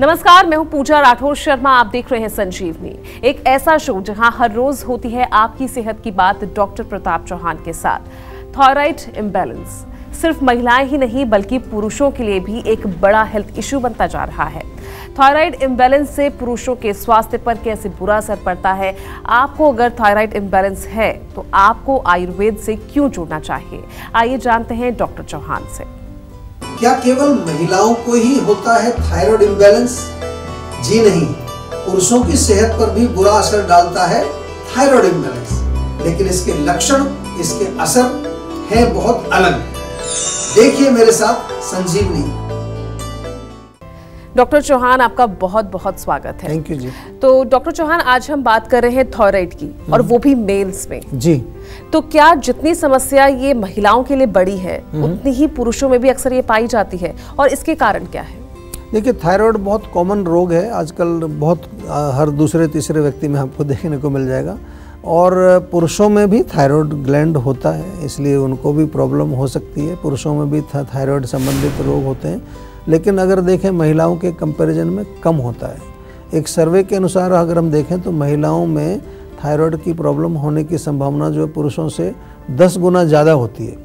नमस्कार, मैं हूं पूजा राठौर शर्मा। आप देख रहे हैं संजीवनी, एक ऐसा शो जहां हर रोज होती है आपकी सेहत की बात डॉक्टर प्रताप चौहान के साथ। थायराइड इम्बैलेंस सिर्फ महिलाएं ही नहीं बल्कि पुरुषों के लिए भी एक बड़ा हेल्थ इश्यू बनता जा रहा है। थायराइड इम्बैलेंस से पुरुषों के स्वास्थ्य पर कैसे बुरा असर पड़ता है, आपको अगर थायराइड इम्बैलेंस है तो आपको आयुर्वेद से क्यों जुड़ना चाहिए, आइए जानते हैं डॉक्टर चौहान से। क्या केवल महिलाओं को ही होता है थायराइड इम्बैलेंस? जी नहीं, पुरुषों की सेहत पर भी बुरा असर डालता है थायराइड इम्बैलेंस, लेकिन इसके लक्षण, इसके असर है बहुत अलग। देखिए मेरे साथ संजीवनी। डॉक्टर चौहान, आपका बहुत बहुत स्वागत है। थैंक यू जी। तो डॉक्टर चौहान, आज हम बात कर रहे हैं थायराइड की, और वो भी मेल्स में। जी। तो क्या जितनी समस्या ये महिलाओं के लिए बड़ी है उतनी ही पुरुषों में भी अक्सर ये पाई जाती है, और इसके कारण क्या है? देखिए, थायराइड बहुत कॉमन रोग है आजकल, बहुत हर दूसरे तीसरे व्यक्ति में आपको देखने को मिल जाएगा। और पुरुषों में भी थायराइड ग्लैंड होता है, इसलिए उनको भी प्रॉब्लम हो सकती है। पुरुषों में भी थायराइड संबंधित रोग होते हैं, लेकिन अगर देखें महिलाओं के कंपैरिजन में कम होता है। एक सर्वे के अनुसार अगर हम देखें तो महिलाओं में थायराइड की प्रॉब्लम होने की संभावना जो है पुरुषों से 10 गुना ज़्यादा होती है।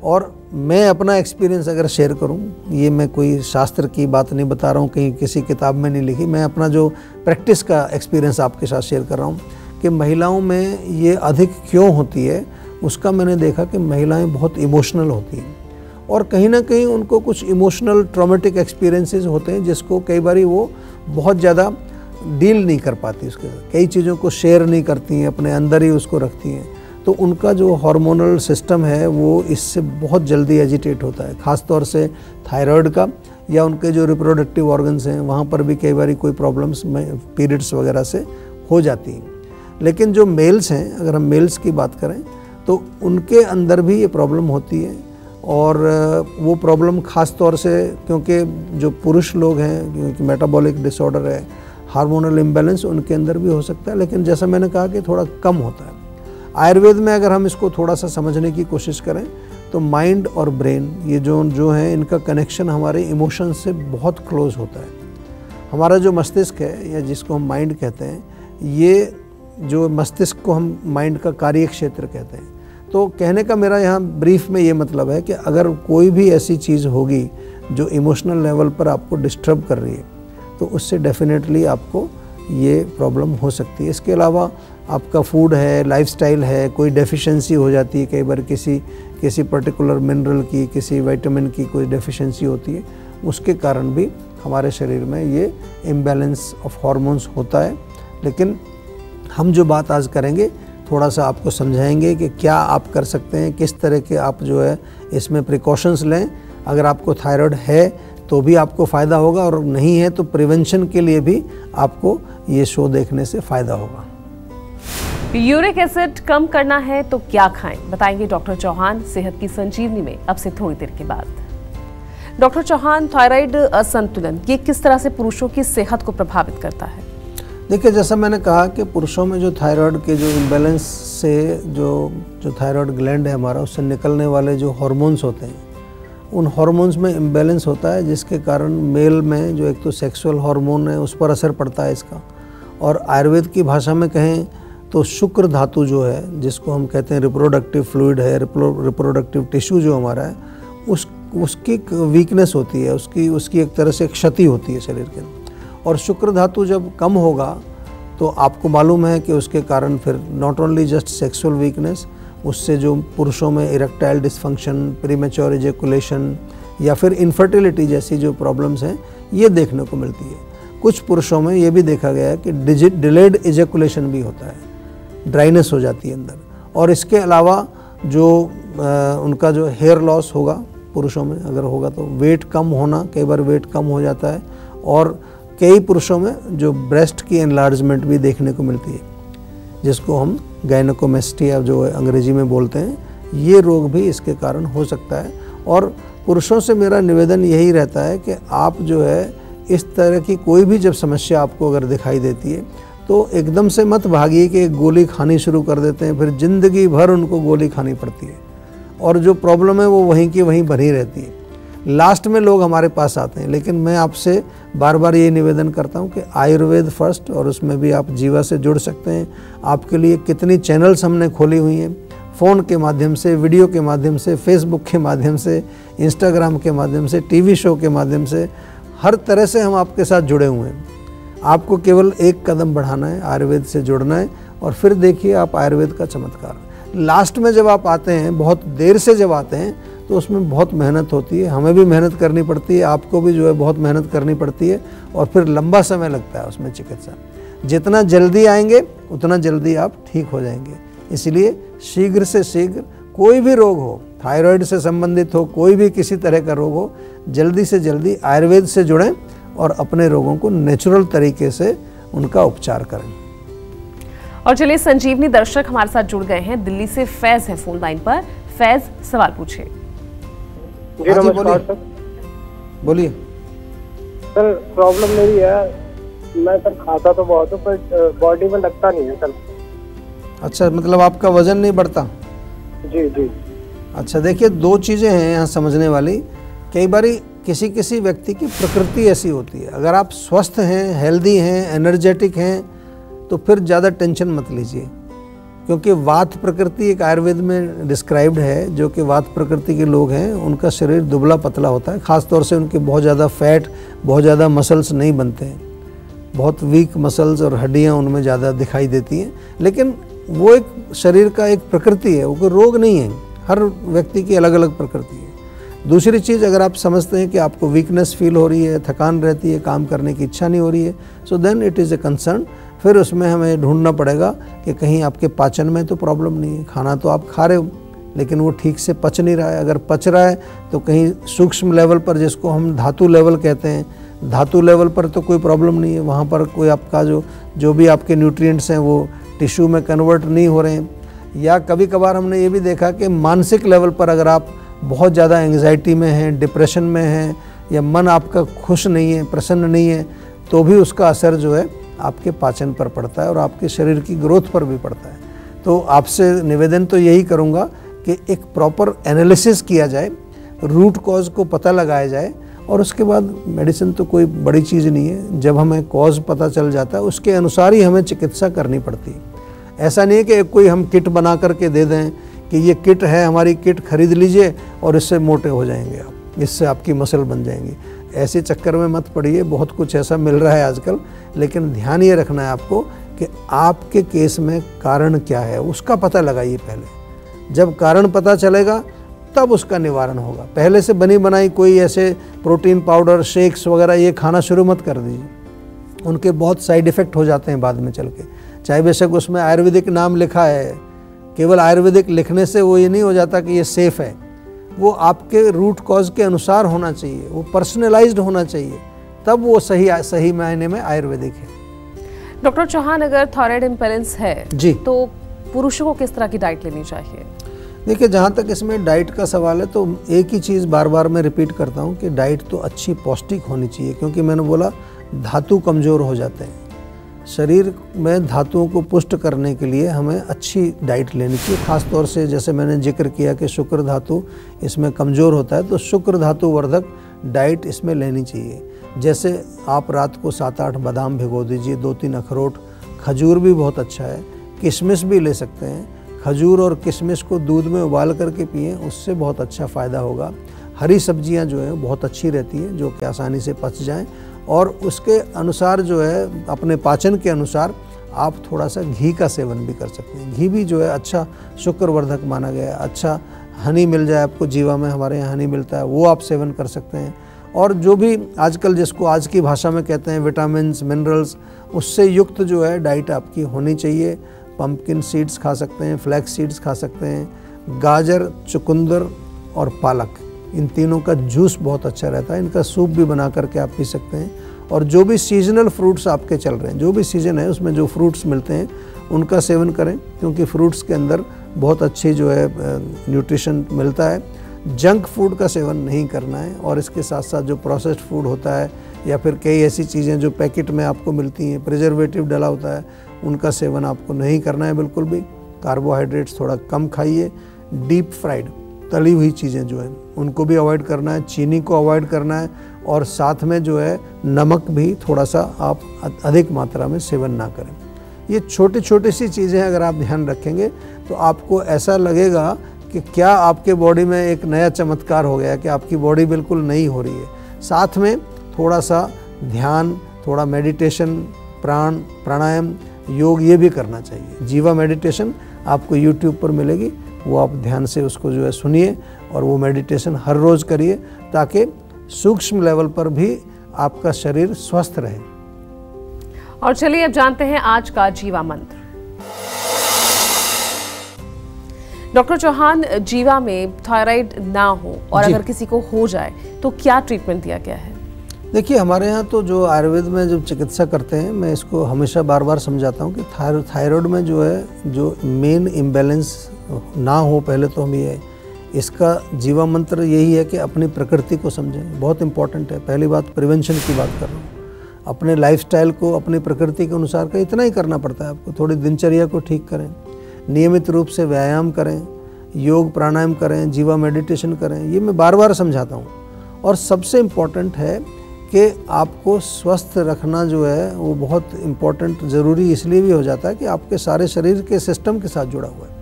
और मैं अपना एक्सपीरियंस अगर शेयर करूं, ये मैं कोई शास्त्र की बात नहीं बता रहा हूं, कहीं किसी किताब में नहीं लिखी, मैं अपना जो प्रैक्टिस का एक्सपीरियंस आपके साथ शेयर कर रहा हूं कि महिलाओं में ये अधिक क्यों होती है। उसका मैंने देखा कि महिलाएं बहुत इमोशनल होती हैं, और कहीं ना कहीं उनको कुछ इमोशनल ट्रॉमेटिक एक्सपीरियंसेस होते हैं जिसको कई बार वो बहुत ज़्यादा डील नहीं कर पाती, उसके साथ कई चीज़ों को शेयर नहीं करती हैं, अपने अंदर ही उसको रखती हैं। तो उनका जो हार्मोनल सिस्टम है वो इससे बहुत जल्दी एजिटेट होता है, ख़ास तौर से थायराइड का, या उनके जो रिप्रोडक्टिव ऑर्गन्स हैं वहाँ पर भी कई बार कोई प्रॉब्लम्स में पीरियड्स वगैरह से हो जाती हैं। लेकिन जो मेल्स हैं, अगर हम मेल्स की बात करें तो उनके अंदर भी ये प्रॉब्लम होती है। और वो प्रॉब्लम ख़ास तौर से क्योंकि जो पुरुष लोग हैं, क्योंकि मेटाबॉलिक डिसऑर्डर है, हार्मोनल इम्बैलेंस उनके अंदर भी हो सकता है, लेकिन जैसा मैंने कहा कि थोड़ा कम होता है। आयुर्वेद में अगर हम इसको थोड़ा सा समझने की कोशिश करें तो माइंड और ब्रेन ये जो है, इनका कनेक्शन हमारे इमोशन से बहुत क्लोज होता है। हमारा जो मस्तिष्क है, या जिसको हम माइंड कहते हैं, ये जो मस्तिष्क को हम माइंड का कार्य क्षेत्र कहते हैं। तो कहने का मेरा यहाँ ब्रीफ में ये मतलब है कि अगर कोई भी ऐसी चीज़ होगी जो इमोशनल लेवल पर आपको डिस्टर्ब कर रही है तो उससे डेफिनेटली आपको ये प्रॉब्लम हो सकती है। इसके अलावा आपका फूड है, लाइफस्टाइल है, कोई डेफिशिएंसी हो जाती है, कई बार किसी पर्टिकुलर मिनरल की, किसी विटामिन की कोई डेफिशिएंसी होती है, उसके कारण भी हमारे शरीर में ये इम्बैलेंस ऑफ हार्मोन्स होता है। लेकिन हम जो बात आज करेंगे, थोड़ा सा आपको समझाएंगे कि क्या आप कर सकते हैं, किस तरह के आप जो है इसमें प्रिकॉशंस लें। अगर आपको थायराइड है तो भी आपको फ़ायदा होगा, और नहीं है तो प्रिवेंशन के लिए भी आपको ये शो देखने से फ़ायदा होगा। यूरिक एसिड कम करना है तो क्या खाएं, बताएंगे डॉक्टर चौहान सेहत की संजीवनी में, अब से थोड़ी देर के बाद। डॉक्टर चौहान, थायराइड असंतुलन ये किस तरह से पुरुषों की सेहत को प्रभावित करता है? देखिए, जैसा मैंने कहा कि पुरुषों में जो थायराइड के जो इम्बैलेंस से जो थायराइड ग्लैंड है हमारा, उससे निकलने वाले जो हार्मोन्स होते हैं, उन हार्मोन्स में इम्बैलेंस होता है, जिसके कारण मेल में जो एक तो सेक्सुअल हार्मोन है उस पर असर पड़ता है इसका। और आयुर्वेद की भाषा में कहें तो शुक्र धातु जो है, जिसको हम कहते हैं रिप्रोडक्टिव फ्लूइड है, रिप्रोडक्टिव टिश्यू जो हमारा है, उसकी वीकनेस होती है, उसकी एक तरह से क्षति होती है शरीर के अंदर। और शुक्र धातु जब कम होगा तो आपको मालूम है कि उसके कारण फिर not only just sexual weakness, उससे जो पुरुषों में इरेक्टाइल डिसफंक्शन, प्रीमेच्योर इजैकुलेशन या फिर इनफर्टिलिटी जैसी जो प्रॉब्लम्स हैं ये देखने को मिलती है। कुछ पुरुषों में ये भी देखा गया है कि डिलेड इजैकुलेशन भी होता है, ड्राइनेस हो जाती है अंदर। और इसके अलावा जो उनका जो हेयर लॉस होगा पुरुषों में, अगर होगा तो वेट कम होना, कई बार वेट कम हो जाता है। और कई पुरुषों में जो ब्रेस्ट की एनलार्जमेंट भी देखने को मिलती है, जिसको हम गायनेकोमेस्टिया जो अंग्रेजी में बोलते हैं, ये रोग भी इसके कारण हो सकता है। और पुरुषों से मेरा निवेदन यही रहता है कि आप जो है इस तरह की कोई भी जब समस्या आपको अगर दिखाई देती है तो एकदम से मत भागिए कि एक गोली खानी शुरू कर देते हैं, फिर ज़िंदगी भर उनको गोली खानी पड़ती है और जो प्रॉब्लम है वो वहीं की वहीं बनी रहती है। लास्ट में लोग हमारे पास आते हैं। लेकिन मैं आपसे बार बार ये निवेदन करता हूँ कि आयुर्वेद फर्स्ट, और उसमें भी आप जीवा से जुड़ सकते हैं। आपके लिए कितनी चैनल्स हमने खोली हुई हैं, फ़ोन के माध्यम से, वीडियो के माध्यम से, फेसबुक के माध्यम से, इंस्टाग्राम के माध्यम से, टीवी शो के माध्यम से, हर तरह से हम आपके साथ जुड़े हुए हैं। आपको केवल एक कदम बढ़ाना है, आयुर्वेद से जुड़ना है, और फिर देखिए आप आयुर्वेद का चमत्कार। लास्ट में जब आप आते हैं, बहुत देर से जब आते हैं, तो उसमें बहुत मेहनत होती है, हमें भी मेहनत करनी पड़ती है, आपको भी जो है बहुत मेहनत करनी पड़ती है, और फिर लंबा समय लगता है उसमें चिकित्सा। जितना जल्दी आएंगे उतना जल्दी आप ठीक हो जाएंगे। इसलिए शीघ्र से शीघ्र कोई भी रोग हो, थायराइड से संबंधित हो, कोई भी किसी तरह का रोग हो, जल्दी से जल्दी आयुर्वेद से जुड़ें और अपने रोगों को नेचुरल तरीके से उनका उपचार करें। और चलिए, संजीवनी दर्शक हमारे साथ जुड़ गए हैं, दिल्ली से फैज है फोन लाइन पर। फैज, सवाल पूछिए। जी नमस्कार सर। बोलिए सर, प्रॉब्लम मेरी है, मैं सर खाता तो बहुत हूँ पर बॉडी में लगता नहीं है सर। अच्छा, मतलब आपका वजन नहीं बढ़ता? जी जी। अच्छा, देखिए, दो चीज़ें हैं यहाँ समझने वाली। कई बारी किसी किसी व्यक्ति की प्रकृति ऐसी होती है। अगर आप स्वस्थ हैं, हेल्दी हैं, एनर्जेटिक हैं, तो फिर ज़्यादा टेंशन मत लीजिए, क्योंकि वात प्रकृति एक आयुर्वेद में डिस्क्राइब्ड है। जो कि वात प्रकृति के लोग हैं, उनका शरीर दुबला पतला होता है, ख़ास तौर से उनके बहुत ज़्यादा फैट, बहुत ज़्यादा मसल्स नहीं बनते हैं, बहुत वीक मसल्स और हड्डियाँ उनमें ज़्यादा दिखाई देती हैं। लेकिन वो एक शरीर का एक प्रकृति है, वो कोई रोग नहीं है। हर व्यक्ति की अलग अलग प्रकृति है। दूसरी चीज़, अगर आप समझते हैं कि आपको वीकनेस फील हो रही है, थकान रहती है, काम करने की इच्छा नहीं हो रही है, so then it is a concern. फिर उसमें हमें ढूंढना पड़ेगा कि कहीं आपके पाचन में तो प्रॉब्लम नहीं है। खाना तो आप खा रहे हो, लेकिन वो ठीक से पच नहीं रहा है। अगर पच रहा है तो कहीं सूक्ष्म लेवल पर, जिसको हम धातु लेवल कहते हैं, धातु लेवल पर तो कोई प्रॉब्लम नहीं है। वहाँ पर कोई आपका जो भी आपके न्यूट्रिएंट्स हैं वो टिश्यू में कन्वर्ट नहीं हो रहे हैं। या कभी कभार हमने ये भी देखा कि मानसिक लेवल पर अगर आप बहुत ज़्यादा एंग्जाइटी में हैं, डिप्रेशन में हैं, या मन आपका खुश नहीं है, प्रसन्न नहीं है, तो भी उसका असर जो है आपके पाचन पर पड़ता है और आपके शरीर की ग्रोथ पर भी पड़ता है। तो आपसे निवेदन तो यही करूँगा कि एक प्रॉपर एनालिसिस किया जाए, रूट कॉज को पता लगाया जाए, और उसके बाद मेडिसिन तो कोई बड़ी चीज़ नहीं है। जब हमें कॉज पता चल जाता है, उसके अनुसार ही हमें चिकित्सा करनी पड़ती है। ऐसा नहीं है कि कोई हम किट बना करके दे दें कि ये किट है, हमारी किट खरीद लीजिए और इससे मोटे हो जाएंगे आप, इससे आपकी मसल बन जाएंगी। ऐसे चक्कर में मत पड़िए, बहुत कुछ ऐसा मिल रहा है आजकल। लेकिन ध्यान ये रखना है आपको कि आपके केस में कारण क्या है, उसका पता लगाइए पहले। जब कारण पता चलेगा तब उसका निवारण होगा। पहले से बनी बनाई कोई ऐसे प्रोटीन पाउडर, शेक्स वगैरह ये खाना शुरू मत कर दीजिए, उनके बहुत साइड इफ़ेक्ट हो जाते हैं बाद में चल के। चाहे बेशक उसमें आयुर्वेदिक नाम लिखा है, केवल आयुर्वेदिक लिखने से वो ये नहीं हो जाता कि ये सेफ़ है। वो आपके रूट कॉज के अनुसार होना चाहिए, वो पर्सनलाइज्ड होना चाहिए, तब वो सही मायने में आयुर्वेदिक है। डॉक्टर चौहान, अगर थायराइड इम्बैलेंस है जी, तो पुरुषों को किस तरह की डाइट लेनी चाहिए? देखिए, जहाँ तक इसमें डाइट का सवाल है, तो एक ही चीज़ बार बार मैं रिपीट करता हूँ कि डाइट तो अच्छी पौष्टिक होनी चाहिए, क्योंकि मैंने बोला धातु कमज़ोर हो जाते हैं। शरीर में धातुओं को पुष्ट करने के लिए हमें अच्छी डाइट लेनी चाहिए। खास तौर से जैसे मैंने जिक्र किया कि शुक्र धातु इसमें कमज़ोर होता है, तो शुक्र धातु वर्धक डाइट इसमें लेनी चाहिए। जैसे आप रात को 7-8 बादाम भिगो दीजिए, 2-3 अखरोट, खजूर भी बहुत अच्छा है, किशमिश भी ले सकते हैं। खजूर और किशमिश को दूध में उबाल करके पिएं, उससे बहुत अच्छा फ़ायदा होगा। हरी सब्जियां जो हैं बहुत अच्छी रहती हैं, जो कि आसानी से पच जाएं, और उसके अनुसार जो है अपने पाचन के अनुसार आप थोड़ा सा घी का सेवन भी कर सकते हैं। घी भी जो है अच्छा शुक्रवर्धक माना गया है। अच्छा हनी मिल जाए आपको, जीवा में हमारे यहाँ हनी मिलता है, वो आप सेवन कर सकते हैं। और जो भी आजकल जिसको आज की भाषा में कहते हैं विटामिन्स, मिनरल्स, उससे युक्त जो है डाइट आपकी होनी चाहिए। पंपकिन सीड्स खा सकते हैं, फ्लैक्स सीड्स खा सकते हैं, गाजर, चुकंदर और पालक, इन तीनों का जूस बहुत अच्छा रहता है। इनका सूप भी बना करके आप पी सकते हैं। और जो भी सीजनल फ्रूट्स आपके चल रहे हैं, जो भी सीज़न है उसमें जो फ्रूट्स मिलते हैं उनका सेवन करें, क्योंकि फ्रूट्स के अंदर बहुत अच्छी जो है न्यूट्रिशन मिलता है। जंक फूड का सेवन नहीं करना है, और इसके साथ साथ जो प्रोसेस्ड फूड होता है या फिर कई ऐसी चीज़ें जो पैकेट में आपको मिलती हैं, प्रिजर्वेटिव डला होता है, उनका सेवन आपको नहीं करना है बिल्कुल भी। कार्बोहाइड्रेट्स थोड़ा कम खाइए। डीप फ्राइड तली हुई चीज़ें जो हैं उनको भी अवॉइड करना है, चीनी को अवॉइड करना है, और साथ में जो है नमक भी थोड़ा सा आप अधिक मात्रा में सेवन ना करें। ये छोटी छोटी सी चीज़ें अगर आप ध्यान रखेंगे तो आपको ऐसा लगेगा कि क्या आपके बॉडी में एक नया चमत्कार हो गया, कि आपकी बॉडी बिल्कुल नई हो रही है। साथ में थोड़ा सा ध्यान, थोड़ा मेडिटेशन, प्राणायाम, योग ये भी करना चाहिए। जीवा मेडिटेशन आपको YouTube पर मिलेगी, वो आप ध्यान से उसको जो है सुनिए और वो मेडिटेशन हर रोज़ करिए, ताकि सूक्ष्म लेवल पर भी आपका शरीर स्वस्थ रहे। और चलिए अब जानते हैं आज का जीवा मंत्र। डॉक्टर चौहान, जीवा में थायराइड ना हो और अगर किसी को हो जाए तो क्या ट्रीटमेंट दिया गया है? देखिए, हमारे यहाँ तो जो आयुर्वेद में जो चिकित्सा करते हैं, मैं इसको हमेशा बार बार समझाता हूँ कि थायराइड में जो है जो मेन इम्बैलेंस ना हो, पहले तो हम ये इसका जीवा मंत्र यही है कि अपनी प्रकृति को समझें, बहुत इंपॉर्टेंट है। पहली बात प्रिवेंशन की बात कर रहा हूँ, अपने लाइफस्टाइल को अपनी प्रकृति के अनुसार का इतना ही करना पड़ता है आपको। थोड़ी दिनचर्या को ठीक करें, नियमित रूप से व्यायाम करें, योग प्राणायाम करें, जीवा मेडिटेशन करें, ये मैं बार बार समझाता हूँ। और सबसे इम्पॉर्टेंट है कि आपको स्वस्थ रखना जो है वो बहुत इम्पॉर्टेंट, ज़रूरी इसलिए भी हो जाता है कि आपके सारे शरीर के सिस्टम के साथ जुड़ा हुआ है।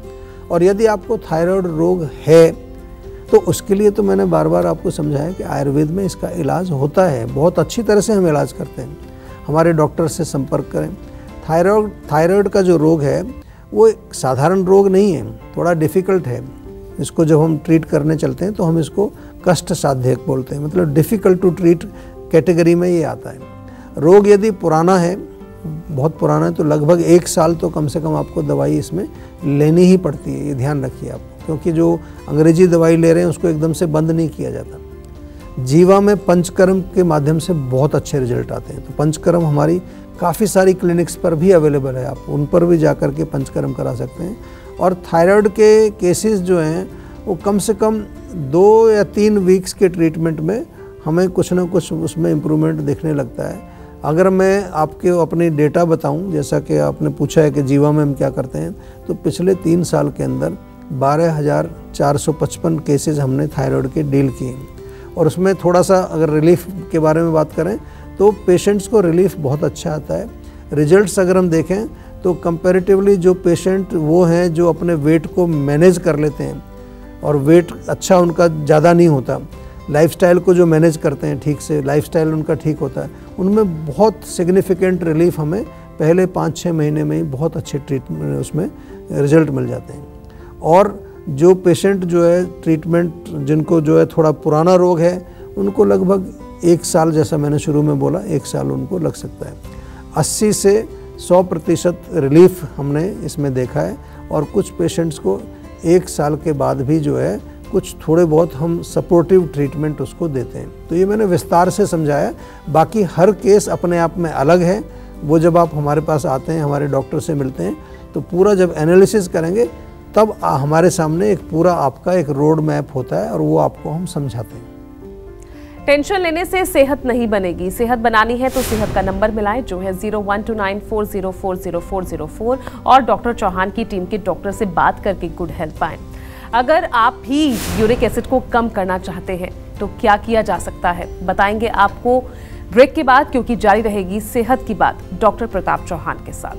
और यदि आपको थायराइड रोग है तो उसके लिए तो मैंने बार बार आपको समझाया कि आयुर्वेद में इसका इलाज होता है, बहुत अच्छी तरह से हम इलाज करते हैं। हमारे डॉक्टर से संपर्क करें। थायराइड का जो रोग है वो एक साधारण रोग नहीं है, थोड़ा डिफ़िकल्ट है। इसको जब हम ट्रीट करने चलते हैं तो हम इसको कष्ट साध्य बोलते हैं, मतलब डिफ़िकल्ट टू ट्रीट कैटेगरी में ये आता है। रोग यदि पुराना है, बहुत पुराना है, तो लगभग 1 साल तो कम से कम आपको दवाई इसमें लेनी ही पड़ती है, ये ध्यान रखिए आप, क्योंकि जो अंग्रेजी दवाई ले रहे हैं उसको एकदम से बंद नहीं किया जाता। जीवा में पंचकर्म के माध्यम से बहुत अच्छे रिजल्ट आते हैं। तो पंचकर्म हमारी काफ़ी सारी क्लिनिक्स पर भी अवेलेबल है, आप उन पर भी जाकर के पंचकर्म करा सकते हैं। और थायराइड के केसेस जो हैं वो कम से कम 2 या 3 वीक्स के ट्रीटमेंट में हमें कुछ ना कुछ उसमें इम्प्रूवमेंट दिखने लगता है। अगर मैं आपके अपनी डेटा बताऊं, जैसा कि आपने पूछा है कि जीवा में हम क्या करते हैं, तो पिछले 3 साल के अंदर 12,455 केसेस हमने थायराइड के डील किए। और उसमें थोड़ा सा अगर रिलीफ के बारे में बात करें तो पेशेंट्स को रिलीफ बहुत अच्छा आता है। रिजल्ट्स अगर हम देखें तो कंपैरेटिवली जो पेशेंट वो हैं जो अपने वेट को मैनेज कर लेते हैं और वेट अच्छा उनका ज़्यादा नहीं होता, लाइफस्टाइल को जो मैनेज करते हैं ठीक से, लाइफस्टाइल उनका ठीक होता है, उनमें बहुत सिग्निफिकेंट रिलीफ हमें पहले 5-6 महीने में ही बहुत अच्छे ट्रीटमेंट उसमें रिजल्ट मिल जाते हैं। और जो पेशेंट जो है ट्रीटमेंट जिनको जो है थोड़ा पुराना रोग है उनको लगभग 1 साल, जैसा मैंने शुरू में बोला, 1 साल उनको लग सकता है। 80 से 100% रिलीफ हमने इसमें देखा है। और कुछ पेशेंट्स को 1 साल के बाद भी जो है कुछ थोड़े बहुत हम सपोर्टिव ट्रीटमेंट उसको देते हैं। तो ये मैंने विस्तार से समझाया। बाकी हर केस अपने आप में अलग है। वो जब आप हमारे पास आते हैं, हमारे डॉक्टर से मिलते हैं, तो पूरा जब एनालिसिस करेंगे तब हमारे सामने एक पूरा आपका एक रोड मैप होता है और वो आपको हम समझाते हैं। टेंशन लेने से सेहत नहीं बनेगी, सेहत बनानी है तो सेहत का नंबर मिलाएं जो है 0129404004 और डॉक्टर चौहान की टीम के डॉक्टर से बात करके गुड हेल्थ पाएं। अगर आप भी यूरिक एसिड को कम करना चाहते हैं तो क्या किया जा सकता है, बताएंगे आपको ब्रेक के बाद, क्योंकि जारी रहेगी सेहत की बात डॉक्टर प्रताप चौहान के साथ।